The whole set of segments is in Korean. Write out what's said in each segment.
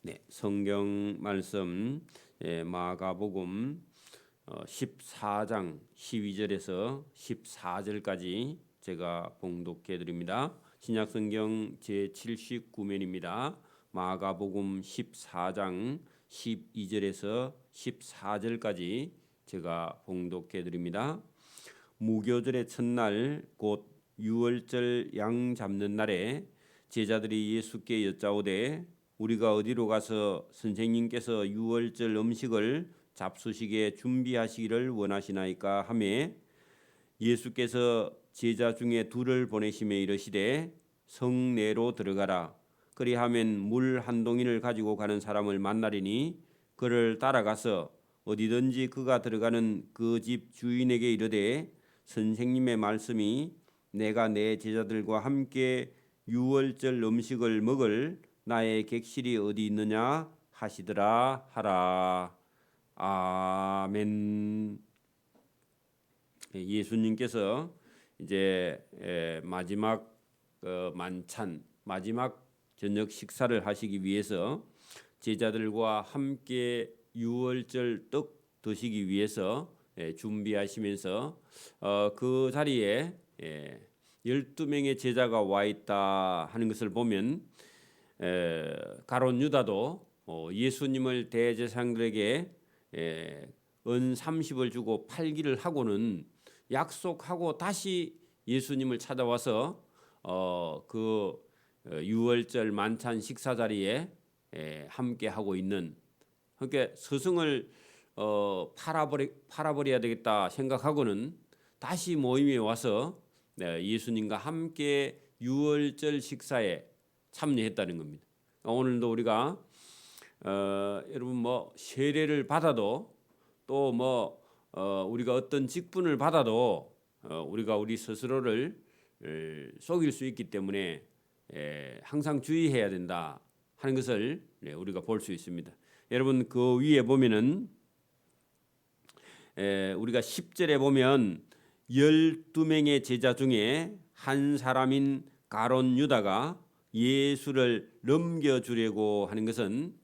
네, 성경 말씀 마가복음 14장 12절에서 14절까지 제가 봉독해 드립니다. 신약 성경 제 79면입니다. 마가복음 14장 12절에서 14절까지 제가 봉독해 드립니다. 무교절의 첫날 곧 유월절 양 잡는 날에 제자들이 예수께 여짜오되 우리가 어디로 가서 선생님께서 유월절 음식을 잡수시게 준비하시기를 원하시나이까 하매 예수께서 제자 중에 둘을 보내시매 이르시되 성내로 들어가라. 그리하면 물 한 동이를 가지고 가는 사람을 만나리니 그를 따라가서 어디든지 그가 들어가는 그 집 주인에게 이르되 선생님의 말씀이 내가 내 제자들과 함께 유월절 음식을 먹을 나의 객실이 어디 있느냐 하시더라 하라. 아멘. 예수님께서 이제 마지막 만찬, 마지막 저녁 식사를 하시기 위해서 제자들과 함께 유월절 떡 드시기 위해서 준비하시면서 그 자리에 12명의 제자가 와 있다 하는 것을 보면 가룟 유다도 예수님을 대제사장들에게 은 30을 주고 팔기를 하고는 약속하고 다시 예수님을 찾아와서 그 유월절 만찬 식사 자리에 함께 하고 있는, 그러니까 스승을 팔아버려야 되겠다 생각하고는 다시 모임에 와서 예수님과 함께 유월절 식사에 참여했다는 겁니다. 오늘도 우리가 여러분 세례를 받아도 또 우리가 어떤 직분을 받아도 우리가 우리 스스로를 속일 수 있기 때문에 항상 주의해야 된다 하는 것을 우리가 볼 수 있습니다. 여러분 그 위에 보면은 우리가 10절에 보면 12명의 제자 중에 한 사람인 가룟 유다가 예수를 넘겨주려고 하는 것은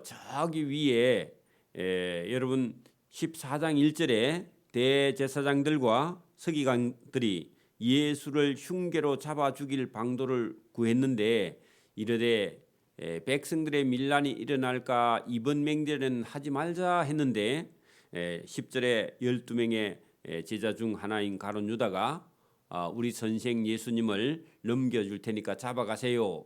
저기 위에 여러분 14장 1절에 대제사장들과 서기관들이 예수를 흉계로 잡아 죽일 방도를 구했는데 이르되 백성들의 밀란이 일어날까 이번 맹제는 하지 말자 했는데 10절에 12명의 제자 중 하나인 가룟 유다가 우리 선생 예수님을 넘겨줄 테니까 잡아가세요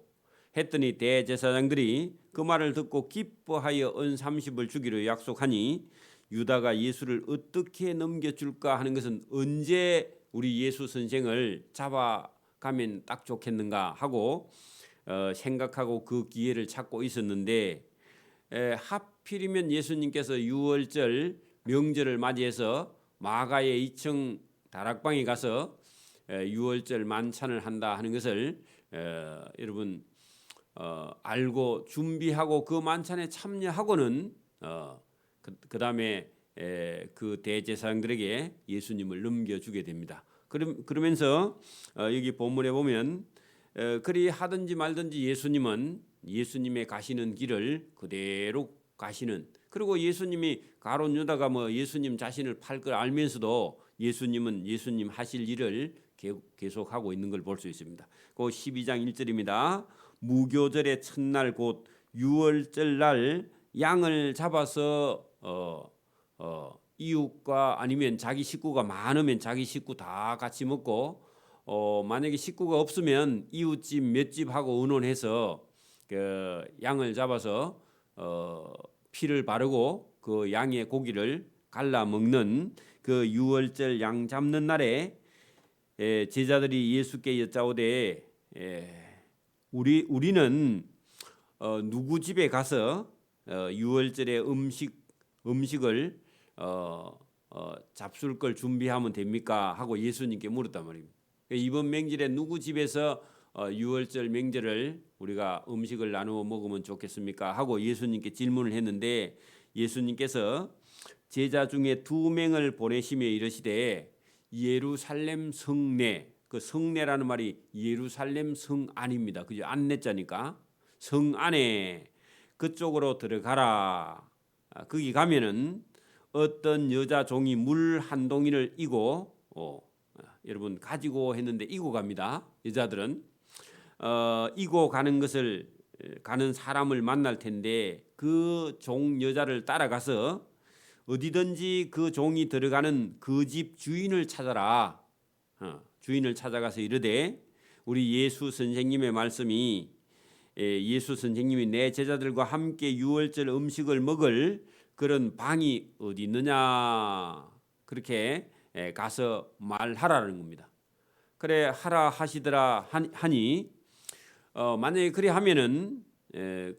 했더니 대제사장들이 그 말을 듣고 기뻐하여 은 30을 주기로 약속하니 유다가 예수를 어떻게 넘겨줄까 하는 것은 언제 우리 예수 선생을 잡아가면 딱 좋겠는가 하고 생각하고 그 기회를 찾고 있었는데 하필이면 예수님께서 유월절 명절을 맞이해서 마가의 2층 다락방에 가서 유월절 만찬을 한다 하는 것을 여러분 알고 준비하고 그 만찬에 참여하고는 그다음에 그 대제사장들에게 예수님을 넘겨주게 됩니다. 그러면서 여기 본문에 보면 그리 하든지 말든지 예수님은 예수님의 가시는 길을 그대로 가시는, 그리고 예수님이 가룟 유다가 예수님 자신을 팔 걸 알면서도 예수님은 예수님 하실 일을 계속하고 있는 걸 볼 수 있습니다. 그 12장 1절입니다. 무교절의 첫날 곧 유월절 날 양을 잡아서 이웃과 아니면 자기 식구가 많으면 자기 식구 다 같이 먹고 만약에 식구가 없으면 이웃집 몇 집하고 의논해서 그 양을 잡아서 피를 바르고 그 양의 고기를 갈라 먹는 그 유월절 양 잡는 날에 제자들이 예수께 여짜오되 우리는 누구 집에 가서 유월절에 음식을 잡술 걸 준비하면 됩니까 하고 예수님께 물었단 말입니다. 이번 명절에 누구 집에서 유월절 명절을 우리가 음식을 나누어 먹으면 좋겠습니까 하고 예수님께 질문을 했는데 예수님께서 제자 중에 2명을 보내시며 이르시되 예루살렘 성내, 그 성내라는 말이 예루살렘 성 안입니다. 그죠? 안내자니까 성 안에 그쪽으로 들어가라. 거기 가면은 어떤 여자 종이 물 한 동이를 이고 여러분 가지고 했는데 이고 갑니다. 여자들은 이고 가는 것을 가는 사람을 만날 텐데 그 종 여자를 따라가서 어디든지 그 종이 들어가는 그 집 주인을 찾아라. 주인을 찾아가서 이르되 우리 예수 선생님의 말씀이 예수 선생님이 내 제자들과 함께 유월절 음식을 먹을 그런 방이 어디 있느냐 그렇게 가서 말하라는 겁니다. 그래 하라 하시더라 하니 만약에 그래 하면은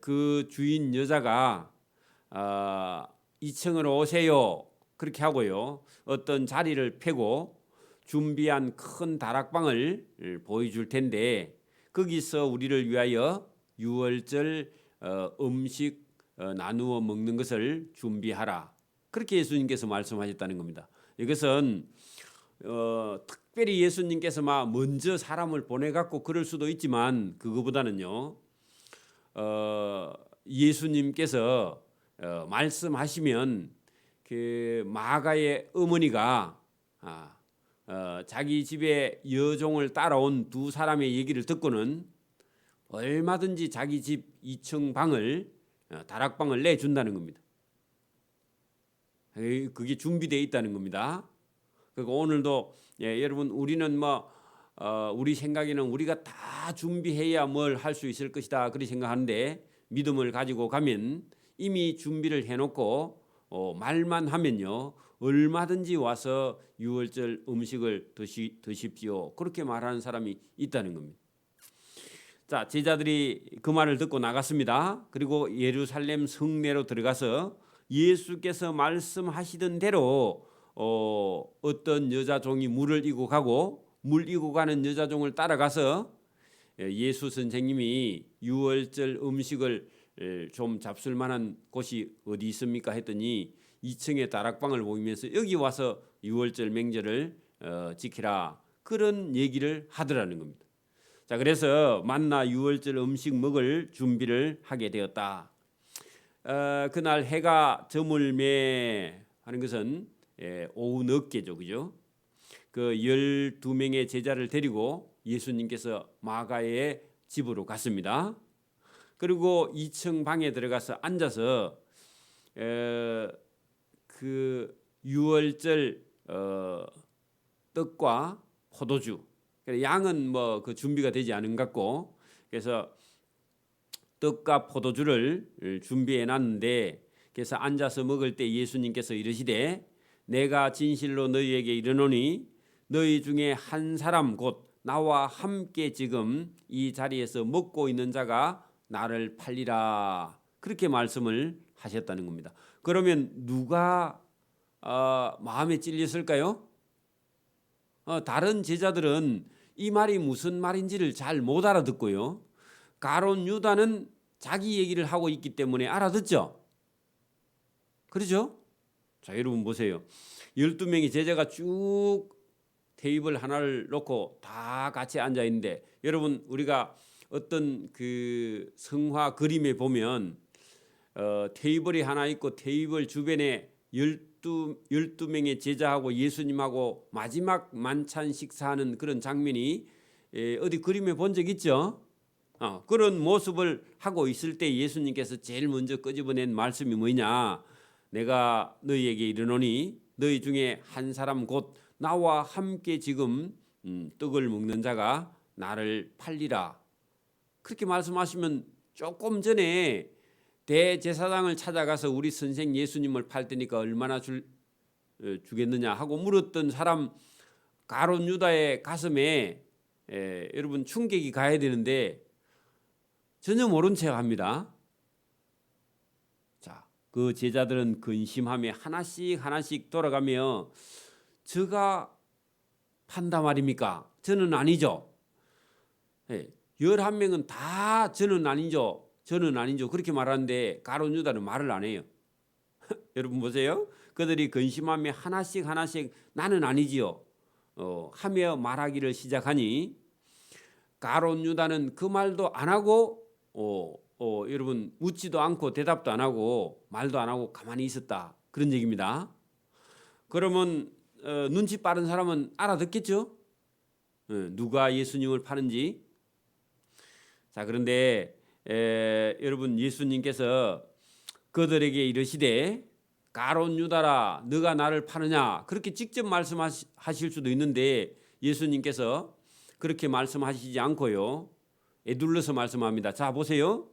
그 주인 여자가 2층으로 오세요 그렇게 하고요. 어떤 자리를 펴고 준비한 큰 다락방을 보여줄 텐데 거기서 우리를 위하여 유월절 음식 나누어 먹는 것을 준비하라. 그렇게 예수님께서 말씀하셨다는 겁니다. 이것은 특별히 예수님께서 막 먼저 사람을 보내갖고 그럴 수도 있지만 그거보다는요. 예수님께서 말씀하시면 그 마가의 어머니가 자기 집에 여종을 따라온 두 사람의 얘기를 듣고는 얼마든지 자기 집 2층 방을 다락방을 내준다는 겁니다. 그게 준비되어 있다는 겁니다. 그리고 오늘도 여러분 우리는 우리 생각에는 우리가 다 준비해야 뭘 할 수 있을 것이다 그렇게 생각하는데 믿음을 가지고 가면 이미 준비를 해놓고 말만 하면요 얼마든지 와서 유월절 음식을 드십시오 그렇게 말하는 사람이 있다는 겁니다. 자, 제자들이 그 말을 듣고 나갔습니다. 그리고 예루살렘 성내로 들어가서 예수께서 말씀하시던 대로 어떤 여자 종이 물을 이고 가고 물 이고 가는 여자 종을 따라가서 예수 선생님이 유월절 음식을 좀 잡술 만한 곳이 어디 있습니까 했더니 2층의 다락방을 보이면서 여기 와서 유월절 맹절을 지키라 그런 얘기를 하더라는 겁니다. 자, 그래서 만나 유월절 음식 먹을 준비를 하게 되었다. 그날 해가 저물매 하는 것은 오후 늦게죠, 그죠? 그 12명의 제자를 데리고 예수님께서 마가의 집으로 갔습니다. 그리고 2층 방에 들어가서 앉아서 그 유월절 떡과 포도주, 양은 그 준비가 되지 않은 것 같고, 그래서 떡과 포도주를 준비해 놨는데, 그래서 앉아서 먹을 때 예수님께서 이르시되 내가 진실로 너희에게 이르노니 너희 중에 한 사람 곧 나와 함께 지금 이 자리에서 먹고 있는 자가 나를 팔리라 그렇게 말씀을 하셨다는 겁니다. 그러면 누가 마음에 찔렸을까요? 다른 제자들은 이 말이 무슨 말인지를 잘 못 알아듣고요. 가룟 유다는 자기 얘기를 하고 있기 때문에 알아듣죠. 그렇죠? 자, 여러분 보세요. 12명의 제자가 쭉 테이블 하나를 놓고 다 같이 앉아 있는데 여러분 우리가 어떤 그 성화 그림에 보면 테이블이 하나 있고 테이블 주변에 12명의 제자하고 예수님하고 마지막 만찬 식사하는 그런 장면이 어디 그림에 본 적 있죠? 그런 모습을 하고 있을 때 예수님께서 제일 먼저 끄집어낸 말씀이 뭐냐? 내가 너희에게 이르노니 너희 중에 한 사람 곧 나와 함께 지금 떡을 먹는 자가 나를 팔리라. 그렇게 말씀하시면 조금 전에 대제사장을 찾아가서 우리 선생 예수님을 팔 테니까 얼마나 주겠느냐 하고 물었던 사람 가룟 유다의 가슴에 여러분 충격이 가야 되는데 전혀 모른 척 합니다. 자, 그 제자들은 근심하며 하나씩 돌아가며 저가 판다 말입니까? 저는 아니죠. 11명은 다 저는 아니죠. 그렇게 말하는데 가룟 유다는 말을 안 해요. 여러분 보세요. 그들이 근심하며 하나씩 나는 아니지요. 하며 말하기를 시작하니 가룟 유다는 그 말도 안 하고 여러분 묻지도 않고 대답도 안 하고 말도 안 하고 가만히 있었다. 그런 얘기입니다. 그러면 눈치 빠른 사람은 알아듣겠죠? 누가 예수님을 파는지. 자, 그런데 여러분 예수님께서 그들에게 이르시되 가룟 유다라 너가 나를 파느냐 그렇게 직접 말씀하실 수도 있는데 예수님께서 그렇게 말씀하시지 않고요. 에둘러서 말씀합니다. 자, 보세요.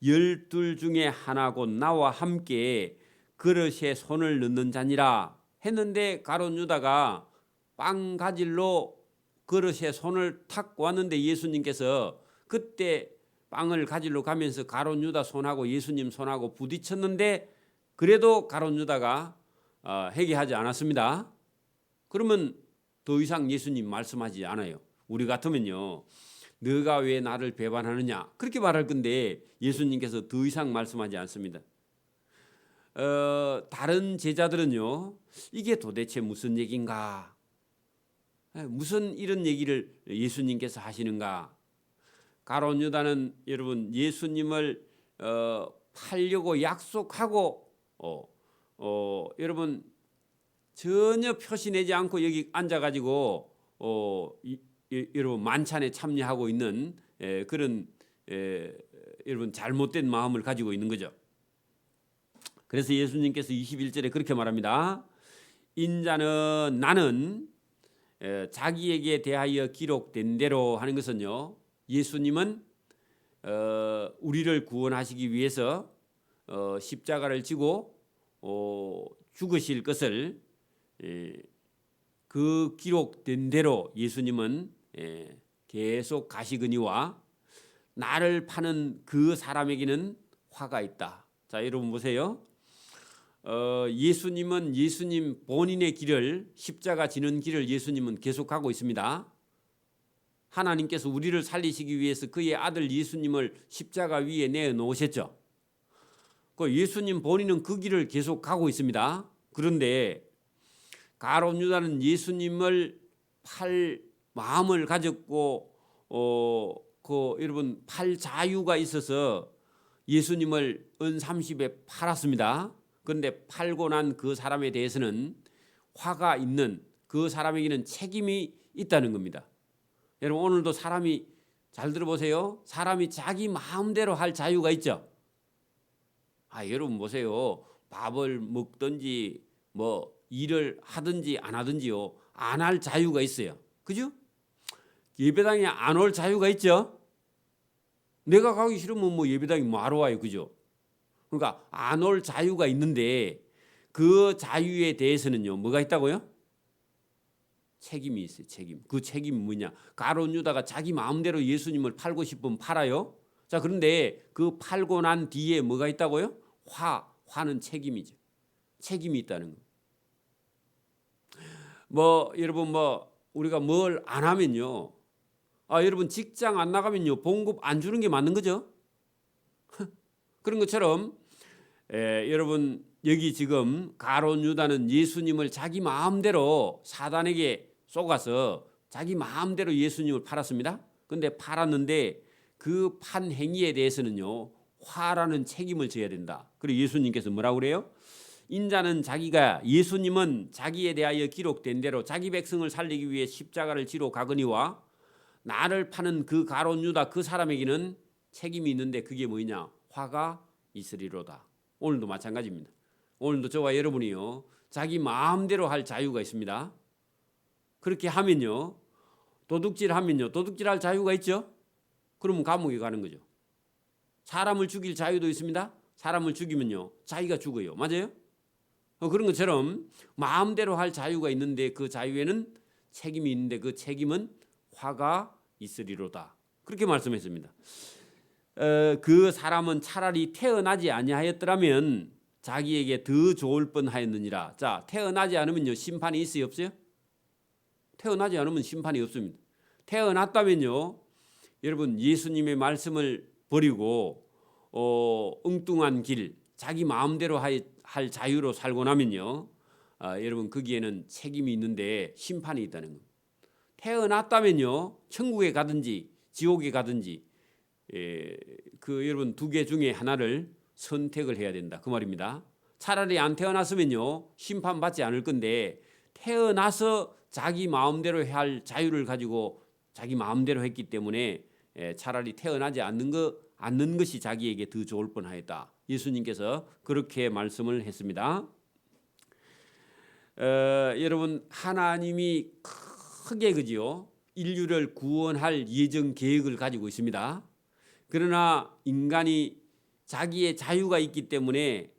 12 중에 하나 곧 나와 함께 그릇에 손을 넣는 자니라 했는데 가룟 유다가 빵 가질로 그릇에 손을 탁 왔는데 예수님께서 그때 빵을 가지러 가면서 가룟 유다 손하고 예수님 손하고 부딪혔는데 그래도 가룟 유다가 회개하지 않았습니다. 그러면 더 이상 예수님 말씀하지 않아요. 우리 같으면요. 너가 왜 나를 배반하느냐 그렇게 말할 건데 예수님께서 더 이상 말씀하지 않습니다. 다른 제자들은요. 이게 도대체 무슨 얘기인가? 무슨 이런 얘기를 예수님께서 하시는가? 가룟 유다는 여러분 예수님을 팔려고 약속하고 여러분 전혀 표시내지 않고 여기 앉아가지고 여러분 만찬에 참여하고 있는 그런 여러분 잘못된 마음을 가지고 있는 거죠. 그래서 예수님께서 21절에 그렇게 말합니다. 인자는 나는 자기에게 대하여 기록된 대로 하는 것은요. 예수님은 우리를 구원하시기 위해서 십자가를 지고 죽으실 것을 그 기록된 대로 예수님은 계속 가시거니와 나를 파는 그 사람에게는 화가 있다. 자, 여러분 보세요. 예수님은 예수님 본인의 길을 십자가 지는 길을 예수님은 계속하고 있습니다. 하나님께서 우리를 살리시기 위해서 그의 아들 예수님을 십자가 위에 내놓으셨죠. 그 예수님 본인은 그 길을 계속 가고 있습니다. 그런데 가룟 유다는 예수님을 팔 마음을 가졌고 여러분 팔 자유가 있어서 예수님을 은 30에 팔았습니다. 그런데 팔고 난 그 사람에 대해서는 화가 있는 그 사람에게는 책임이 있다는 겁니다. 여러분 오늘도 사람이 잘 들어보세요. 사람이 자기 마음대로 할 자유가 있죠. 여러분 보세요. 밥을 먹든지 뭐 일을 하든지 안 하든지요. 안 할 자유가 있어요. 그죠? 예배당에 안 올 자유가 있죠. 내가 가기 싫으면 뭐 예배당에 뭐하러 와요. 그죠? 그러니까 안 올 자유가 있는데 그 자유에 대해서는요. 뭐가 있다고요? 책임이 있어요. 책임. 그 책임이 뭐냐? 가룟 유다가 자기 마음대로 예수님을 팔고 싶으면 팔아요. 자, 그런데 그 팔고 난 뒤에 뭐가 있다고요? 화는 책임이죠. 책임이 있다는 거. 여러분 우리가 뭘 안 하면요. 여러분 직장 안 나가면요. 봉급 안 주는 게 맞는 거죠. 그런 것처럼 여러분 여기 지금 가룟 유다는 예수님을 자기 마음대로 사단에게 속아서 자기 마음대로 예수님을 팔았습니다. 그런데 팔았는데 그 판 행위에 대해서는요. 화라는 책임을 져야 된다. 그리고 예수님께서 뭐라고 그래요? 인자는 예수님은 자기에 대하여 기록된 대로 자기 백성을 살리기 위해 십자가를 지러 가거니와 나를 파는 그 가룟 유다 그 사람에게는 책임이 있는데 그게 뭐냐? 화가 있으리로다. 오늘도 마찬가지입니다. 오늘도 저와 여러분이요. 자기 마음대로 할 자유가 있습니다. 그렇게 하면요. 도둑질할 자유가 있죠. 그러면 감옥에 가는 거죠. 사람을 죽일 자유도 있습니다. 사람을 죽이면요. 자기가 죽어요. 맞아요? 그런 것처럼 마음대로 할 자유가 있는데 그 자유에는 책임이 있는데 그 책임은 화가 있으리로다. 그렇게 말씀했습니다. 그 사람은 차라리 태어나지 아니하였더라면 자기에게 더 좋을 뻔하였느니라. 자, 태어나지 않으면요. 심판이 있어요, 없어요? 태어나지 않으면 심판이 없습니다. 태어났다면요. 여러분 예수님의 말씀을 버리고 엉뚱한 길, 자기 마음대로 할 자유로 살고 나면요. 여러분 거기에는 책임이 있는데 심판이 있다는 겁니다. 태어났다면요. 천국에 가든지 지옥에 가든지 여러분 두 개 중에 하나를 선택을 해야 된다 그 말입니다. 차라리 안 태어났으면요 심판받지 않을 건데 태어나서 자기 마음대로 할 자유를 가지고 자기 마음대로 했기 때문에 차라리 태어나지 않는 것이 자기에게 더 좋을 뻔하였다. 예수님께서 그렇게 말씀을 했습니다. 여러분 하나님이 크게 그지요 인류를 구원할 예정 계획을 가지고 있습니다. 그러나 인간이 자기의 자유가 있기 때문에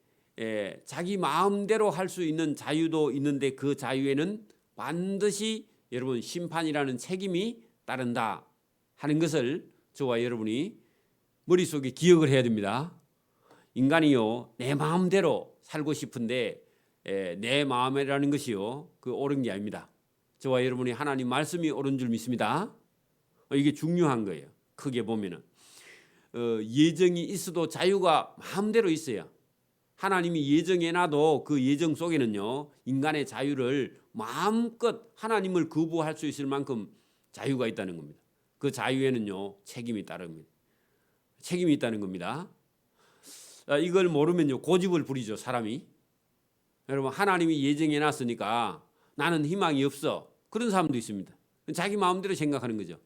자기 마음대로 할 수 있는 자유도 있는데 그 자유에는 반드시 여러분 심판이라는 책임이 따른다 하는 것을 저와 여러분이 머릿속에 기억을 해야 됩니다. 인간이요 내 마음대로 살고 싶은데 내 마음이라는 것이요 그 옳은 게 아닙니다. 저와 여러분이 하나님 말씀이 옳은 줄 믿습니다. 이게 중요한 거예요. 크게 보면은 예정이 있어도 자유가 마음대로 있어야 하나님이 예정해놔도 그 예정 속에는요 인간의 자유를 마음껏 하나님을 거부할 수 있을 만큼 자유가 있다는 겁니다. 그 자유에는요 책임이 따릅니다. 책임이 있다는 겁니다. 이걸 모르면요 고집을 부리죠 사람이. 여러분 하나님이 예정해놨으니까 나는 희망이 없어 그런 사람도 있습니다. 자기 마음대로 생각하는 거죠.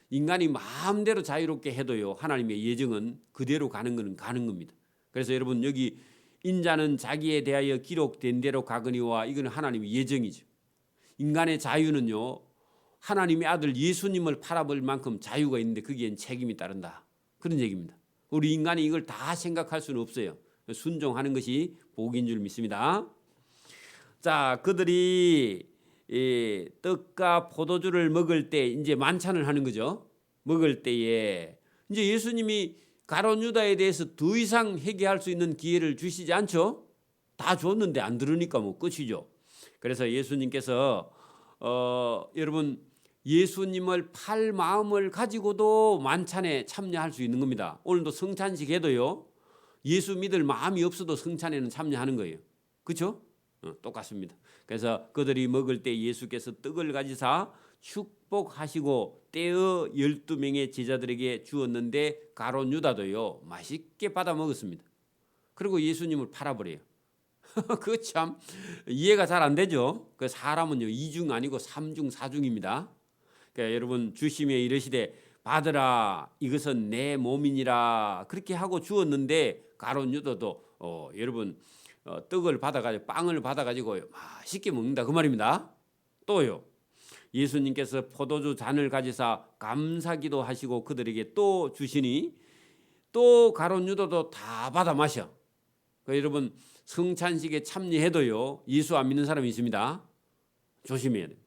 인간이 마음대로 자유롭게 해도요 하나님의 예정은 그대로 가는 것은 가는 겁니다. 그래서 여러분 여기 인자는 자기에 대하여 기록된 대로 가거니와 이거는 하나님의 예정이죠. 인간의 자유는요 하나님의 아들 예수님을 팔아볼 만큼 자유가 있는데 거기엔 책임이 따른다 그런 얘기입니다. 우리 인간이 이걸 다 생각할 수는 없어요. 순종하는 것이 복인 줄 믿습니다. 자, 그들이 떡과 포도주를 먹을 때 이제 만찬을 하는 거죠. 먹을 때에 이제 예수님이 가룟 유다에 대해서 더 이상 회개할 수 있는 기회를 주시지 않죠. 다 줬는데 안 들으니까 뭐 끝이죠. 그래서 예수님께서 여러분 예수님을 팔 마음을 가지고도 만찬에 참여할 수 있는 겁니다. 오늘도 성찬식 해도요 예수 믿을 마음이 없어도 성찬에는 참여하는 거예요. 그렇죠? 똑같습니다. 그래서 그들이 먹을 때 예수께서 떡을 가지사 축복하시고 떼어 12명의 제자들에게 주었는데 가룟 유다도요 맛있게 받아 먹었습니다. 그리고 예수님을 팔아버려요. 그거 참 이해가 잘 안 되죠. 그 사람은요 2중 아니고 3중 4중입니다. 그러니까 여러분 주심에 이르시되 받으라 이것은 내 몸이니라 그렇게 하고 주었는데 가룟 유다도 여러분 떡을 받아가지고 빵을 받아가지고 맛있게 먹는다 그 말입니다. 또요 예수님께서 포도주 잔을 가지사 감사기도 하시고 그들에게 또 주시니 또 가룟 유다도 다 받아 마셔. 그러니까 여러분 성찬식에 참여해도요 예수 안 믿는 사람이 있습니다. 조심해야 돼요.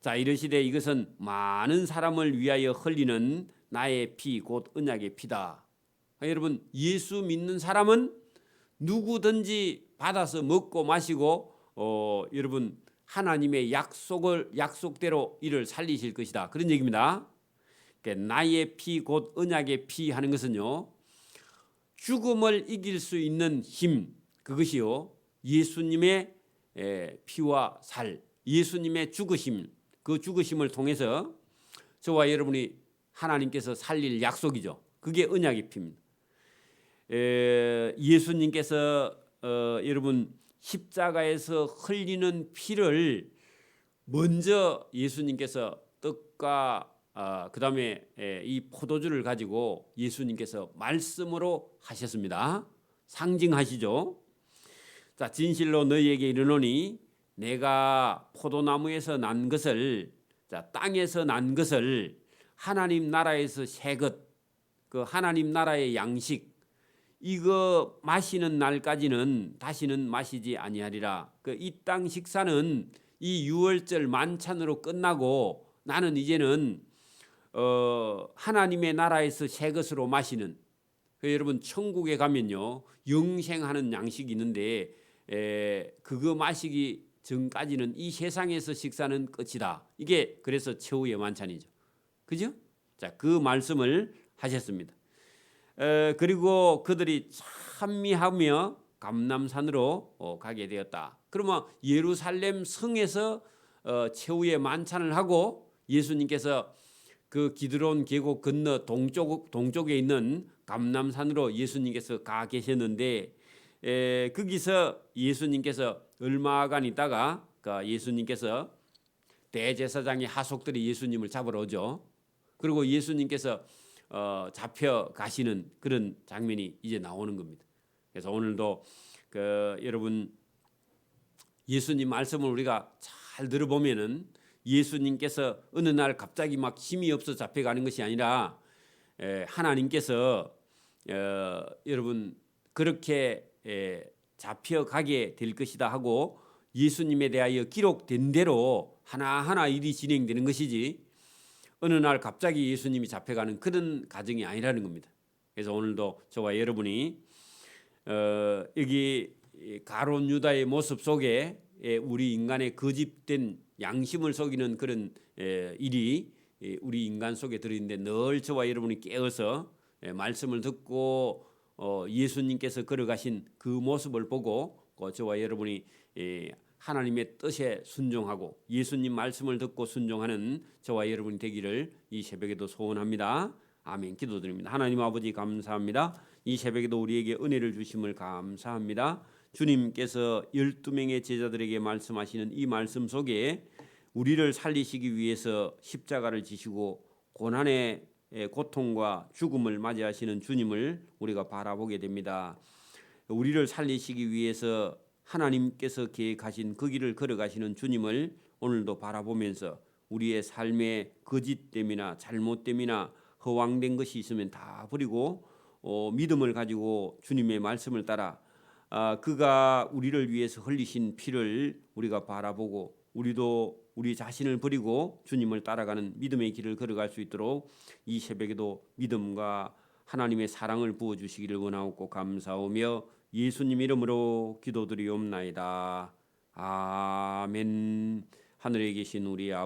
자 이르시되 이것은 많은 사람을 위하여 흘리는 나의 피 곧 언약의 피다. 그러니까 여러분 예수 믿는 사람은 누구든지 받아서 먹고 마시고 여러분 하나님의 약속대로 이를 살리실 것이다 그런 얘기입니다. 그러니까 나의 피 곧 언약의 피 하는 것은요 죽음을 이길 수 있는 힘 그것이요 예수님의 피와 살 예수님의 죽으심 그 죽으심을 통해서 저와 여러분이 하나님께서 살릴 약속이죠. 그게 언약의 피입니다. 예수님께서 여러분 십자가에서 흘리는 피를 먼저 예수님께서 떡과 그다음에 이 포도주를 가지고 예수님께서 말씀으로 하셨습니다. 상징하시죠. 자 진실로 너희에게 이르노니 내가 포도나무에서 난 것을 땅에서 난 것을 하나님 나라에서 새 것 그 하나님 나라의 양식 이거 마시는 날까지는 다시는 마시지 아니하리라. 그 이 땅 식사는 이 유월절 만찬으로 끝나고 나는 이제는 하나님의 나라에서 새 것으로 마시는 여러분 천국에 가면요 영생하는 양식이 있는데 그거 마시기 전까지는 이 세상에서 식사는 끝이다. 이게 그래서 최후의 만찬이죠. 그죠? 자, 그 말씀을 하셨습니다. 그리고 그들이 찬미하며 감람산으로 가게 되었다. 그러면 예루살렘 성에서 최후의 만찬을 하고 예수님께서 그 기드론 계곡 건너 동쪽에 있는 감람산으로 예수님께서 가 계셨는데 거기서 예수님께서 얼마간 있다가 예수님께서 대제사장의 하속들이 예수님을 잡으러 오죠. 그리고 예수님께서 잡혀 가시는 그런 장면이 이제 나오는 겁니다. 그래서 오늘도 여러분 예수님 말씀을 우리가 잘 들어보면은 예수님께서 어느 날 갑자기 막 힘이 없어 잡혀가는 것이 아니라 하나님께서 여러분 그렇게 잡혀가게 될 것이다 하고 예수님에 대하여 기록된 대로 하나하나 일이 진행되는 것이지 어느 날 갑자기 예수님이 잡혀가는 그런 과정이 아니라는 겁니다. 그래서 오늘도 저와 여러분이 여기 가룟 유다의 모습 속에 우리 인간의 거짓된 양심을 속이는 그런 일이 우리 인간 속에 들어있는데 늘 저와 여러분이 깨어서 말씀을 듣고 예수님께서 걸어가신 그 모습을 보고 저와 여러분이 하나님의 뜻에 순종하고 예수님 말씀을 듣고 순종하는 저와 여러분이 되기를 이 새벽에도 소원합니다. 아멘. 기도드립니다. 하나님 아버지 감사합니다. 이 새벽에도 우리에게 은혜를 주심을 감사합니다. 주님께서 12명의 제자들에게 말씀하시는 이 말씀 속에 우리를 살리시기 위해서 십자가를 지시고 고난의 고통과 죽음을 맞이하시는 주님을 우리가 바라보게 됩니다. 우리를 살리시기 위해서 하나님께서 계획하신 그 길을 걸어가시는 주님을 오늘도 바라보면서 우리의 삶의 거짓됨이나 잘못됨이나 허황된 것이 있으면 다 버리고 믿음을 가지고 주님의 말씀을 따라 그가 우리를 위해서 흘리신 피를 우리가 바라보고 우리도 우리 자신을 버리고 주님을 따라가는 믿음의 길을 걸어갈 수 있도록 이 새벽에도 믿음과 하나님의 사랑을 부어주시기를 원하옵고 감사하며 예수님 이름으로 기도드리옵나이다. 아멘. 하늘에 계신 우리 아버지